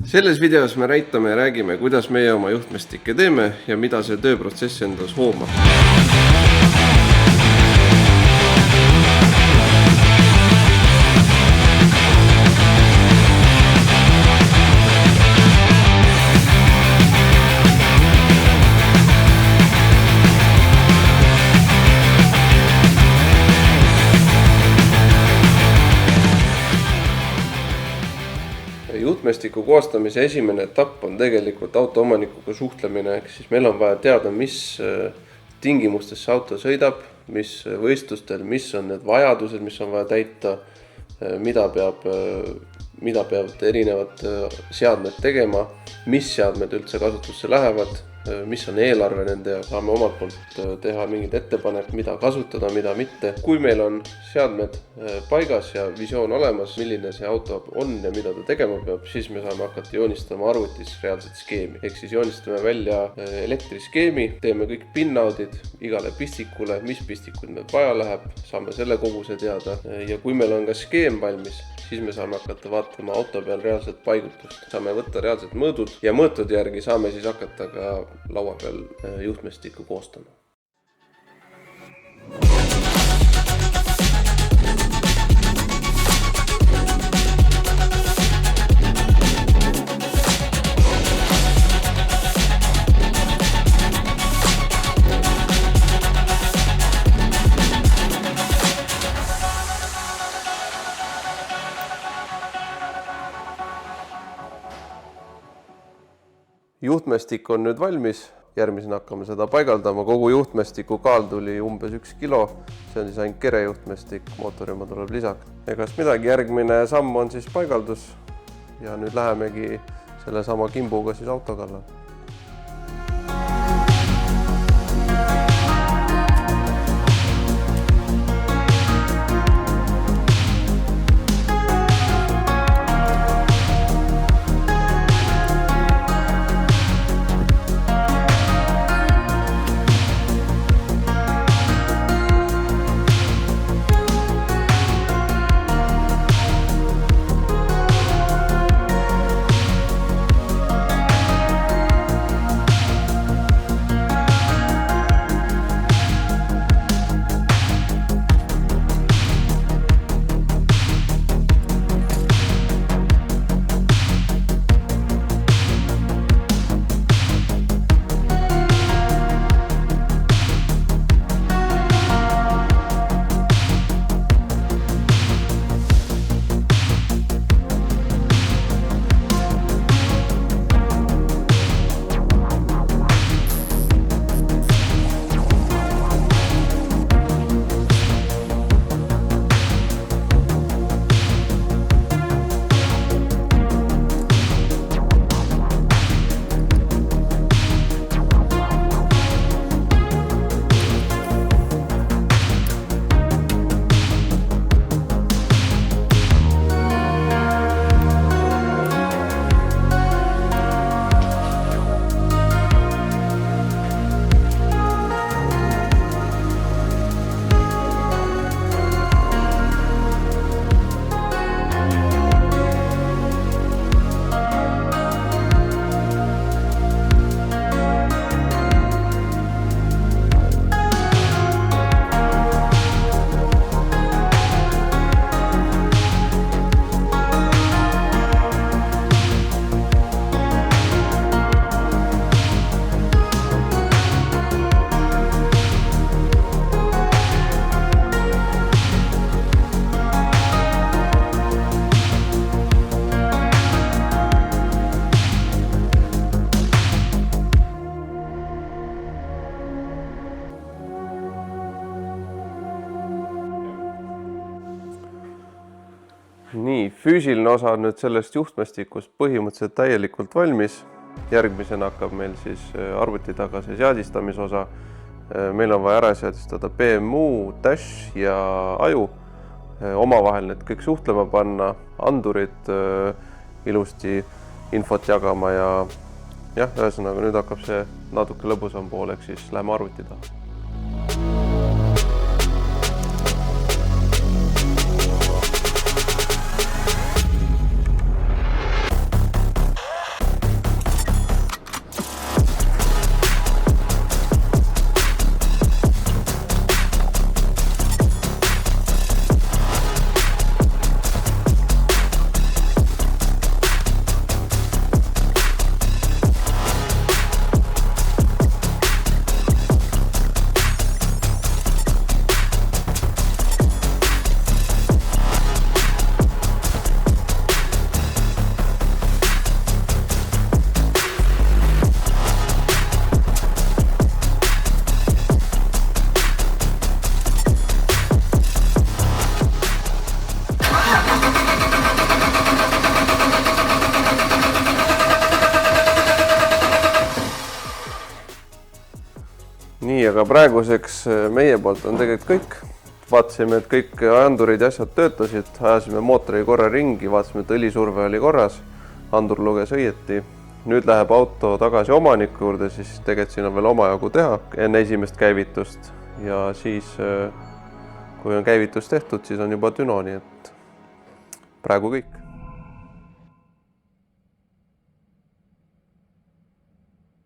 Selles videos me näitame ja räägime, kuidas meie oma juhtmestikke teeme ja mida see tööprotsess endas hoomab. Juhtmestiku koostamise esimene etapp on tegelikult autoomanikuga suhtlemine, ehk siis meil on vaja teada, mis tingimustes see auto sõidab, mis võistlustel, mis on need vajadused, mis on vaja täita, mida peavad erinevad seadmed tegema, mis seadmed üldse kasutusse lähevad, mis on eelarve nende ja saame omalt poolt teha mingid ettepanek, mida kasutada, mida mitte. Kui meil on seadmed paigas ja visioon olemas, milline see auto on ja mida ta tegema peab, siis me saame hakata joonistama arvutis reaalset skeemi. Ehk siis joonistame välja elektriskeemi, teeme kõik pinnaudid igale pistikule, mis pistikud meil vaja läheb, saame selle koguse teada. Ja kui meil on ka skeem valmis, siis me saame hakata vaatama auto peal reaalset paigutust. Saame võtta reaalsed mõõdud ja mõõtude järgi saame siis hakata ka laua peal juhtmestikku koostama. Juhtmestik on nüüd valmis, järgmisena hakkame seda paigaldama. Kogu juhtmestiku kaal tuli umbes 1 kilo, see on siis ainult kerejuhtmestik, mootorima tuleb lisaks. Egast midagi, järgmine samm on siis paigaldus ja nüüd lähemegi selle sama kimbuga siis auto kallal. Nii, füüsiline osa on nüüd sellest juhtmestikust põhimõtteliselt täielikult valmis. Järgmisena hakkab meil siis arvuti taga see seadistamise osa. Meil on vaja ära seadistada BMU, dash ja aju. Omavahel need kõik suhtlema panna, andurid ilusti infot jagama ja ühesõnaga nüüd hakkab see natuke lõbusam pool, ehk siis läheme arvuti taha. nii, aga praeguseks meie poolt on tegelikult kõik. Vaatasime, et kõik andurid ja asjad töötasid, ajasime mootori korra ringi, vaatasime, et õlisurve oli korras, andur luges õieti. Nüüd läheb auto tagasi omaniku juurde, siis tegelikult siin on veel omajagu teha enne esimest käivitust ja siis, kui on käivitus tehtud, siis on juba düno, nii et praegu kõik.